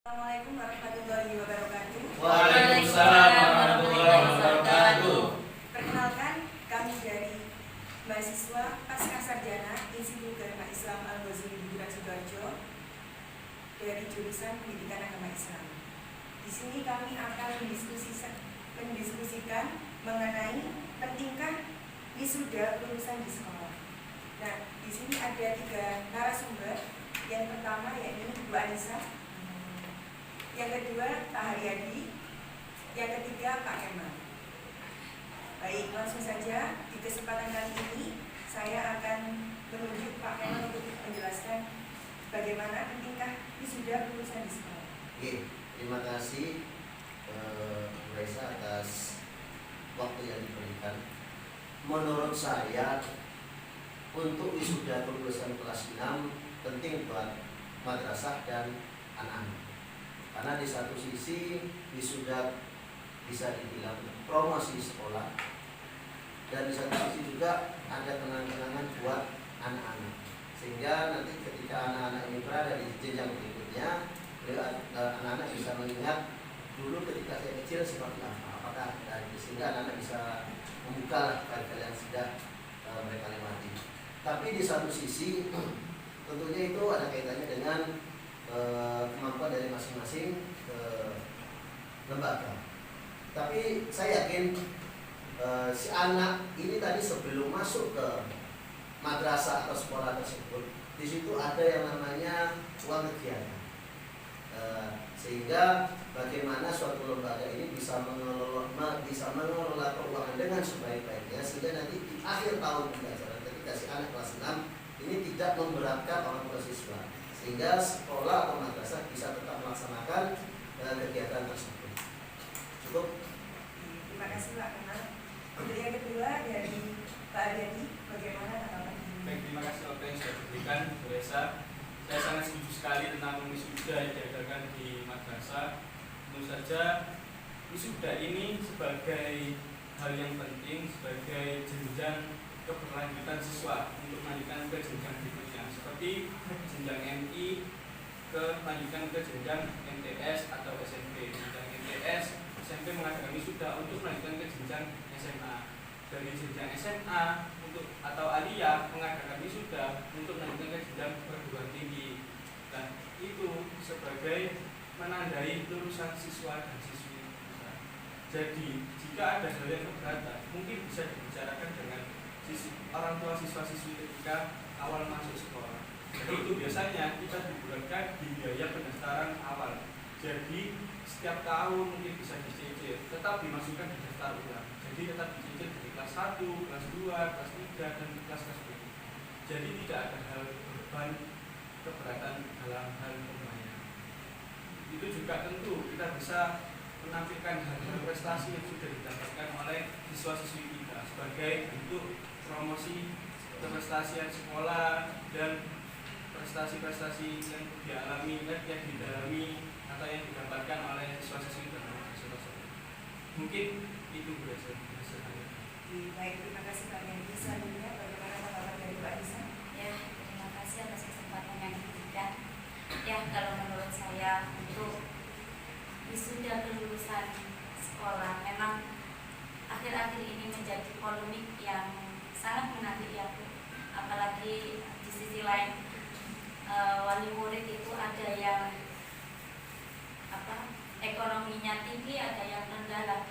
Assalamualaikum warahmatullahi wabarakatuh. Waalaikumsalam warahmatullahi wabarakatuh. Perkenalkan, kami dari mahasiswa Pasca Sarjana Institut Agama Islam Al-Ghazali Budiran Sidoarjo dari jurusan Pendidikan Agama Islam. Di sini kami akan mendiskusikan mengenai pentingkah wisuda lulusan di sekolah. Nah, di sini ada 3 narasumber. Yang pertama yaitu Bu Anissa, yang kedua Pak Haryadi, yang ketiga Pak Kemal. Baik, langsung saja di kesempatan kali ini saya akan menunjuk Pak Kemal untuk menjelaskan bagaimana pentingkah wisuda lulusan di sekolah. Oke, terima kasih Bu Raisa atas waktu yang diberikan. Menurut saya untuk wisuda lulusan kelas 6 penting buat madrasah dan anak-anak. Karena di satu sisi wisuda bisa dibilang promosi sekolah, dan di satu sisi juga ada kenang-kenangan buat anak-anak, sehingga nanti ketika anak-anak ini berada di jenjang berikutnya, anak-anak bisa mengingat dulu ketika saya kecil seperti apa, apakah dari sehingga anak-anak bisa membuka hal-hal yang sudah mereka lewati. Tapi di satu sisi tentunya itu ada kaitannya dengan kemampuan dari masing-masing lembaga. Tapi saya yakin si anak ini tadi sebelum masuk ke madrasah atau sekolah tersebut, di situ ada yang namanya uang kegiatan. Sehingga bagaimana suatu lembaga ini bisa mengelola keuangan dengan sebaik-baiknya, sehingga nanti di akhir tahun pembelajaran ketika si anak kelas 6 ini tidak memberatkan orang tua siswa, sehingga sekolah atau madrasah bisa tetap melaksanakan kegiatan tersebut. Cukup. Terima kasih Pak Kemal. Untuk yang kedua dari Pak Haryadi, bagaimana tanggapan? Baik, terima kasih apa yang sudah diberikan Bu Reza. Saya sangat setuju sekali tentang wisuda yang diadakan di madrasah. Tentu saja wisuda ini sebagai hal yang penting, sebagai jenjang keberlanjutan siswa untuk melanjutkan ke jenjang berikutnya, seperti jenjang MI melanjutkan ke jenjang MTS atau SMP. Jenjang MTS, SMP mengadakan wisuda untuk melanjutkan ke jenjang SMA. Dari jenjang SMA atau aliyah mengadakan wisuda untuk melanjutkan ke jenjang perguruan tinggi. Dan itu sebagai menandai lulusan siswa dan siswi. Jadi jika ada hal yang keberatan, mungkin bisa dibicarakan dengan orang tua siswa-siswi ketika awal masuk sekolah. Jadi itu biasanya kita dibuatkan di biaya pendaftaran awal. Jadi setiap tahun mungkin bisa dicicil, tetap dimasukkan di daftar ulang. Jadi tetap dicicil dari kelas 1, kelas 2, kelas 3, dan kelas-kelas berikutnya. Jadi tidak ada hal beban keberatan dalam hal pembayaran. Itu juga tentu kita bisa menampilkan hal-hal prestasi yang sudah didapatkan oleh siswa-siswi kita sebagai bentuk promosi keprestasian sekolah dan prestasi-prestasi yang dialami, yang didalami atau yang didapatkan oleh siswa-siswi dan mahasiswa tersebut. Mungkin itu biasa. Baik, terima kasih Pak Haryadi. Selanjutnya bagaimana tanggapan dari Pak Anissa? Ya, terima kasih atas kesempatan yang diberikan. Ya, kalau menurut saya untuk wisuda kelulusan sekolah memang akhir-akhir ini menjadi polemik yang sangat menarik ya, apalagi di sisi lain wali murid itu ada yang ekonominya tinggi, ada yang rendah lah.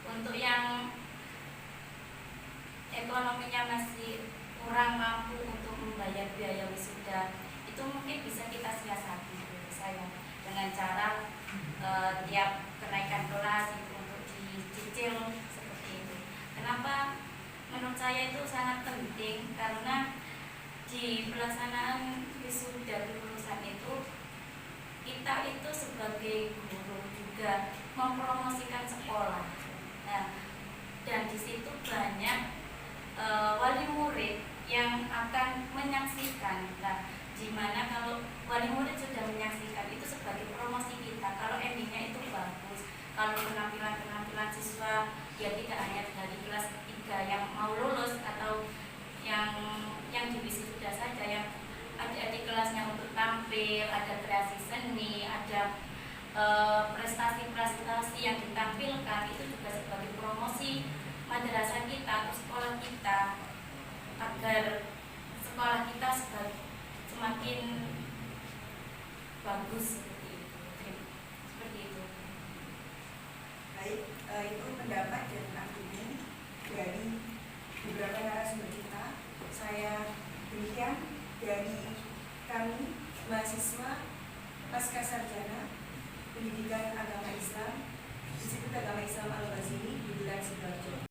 Untuk yang ekonominya masih kurang mampu untuk membayar biaya wisuda, itu mungkin bisa kita siasati menurut saya dengan cara tiap kenaikan kelas itu untuk dicicil seperti itu. Kenapa menurut saya itu sangat penting? Karena di pelaksanaan wisuda kelulusan itu kita itu sebagai guru juga mempromosikan sekolah. Nah, dan di situ banyak wali murid yang akan menyaksikan. Nah, di mana kalau wali murid sudah menyaksikan itu sebagai promosi kita. Kalau endingnya itu bagus, kalau penampilan siswa ya tidak hanya dari kelas 3 yang mau lulus atau yang di wisuda saja, yang adik-adik kelasnya untuk tampil, ada kreasi seni, ada prestasi-prestasi yang ditampilkan itu juga sebagai promosi madrasah kita atau sekolah kita, agar sekolah kita semakin bagus seperti itu. Seperti itu. Baik, itu pendapat dan argumen dari beberapa narasumber kita. Saya demikian dari kami mahasiswa pasca sarjana pendidikan agama Islam Institut Agama Islam Al-Ghazali di Bulan Sidoarjo.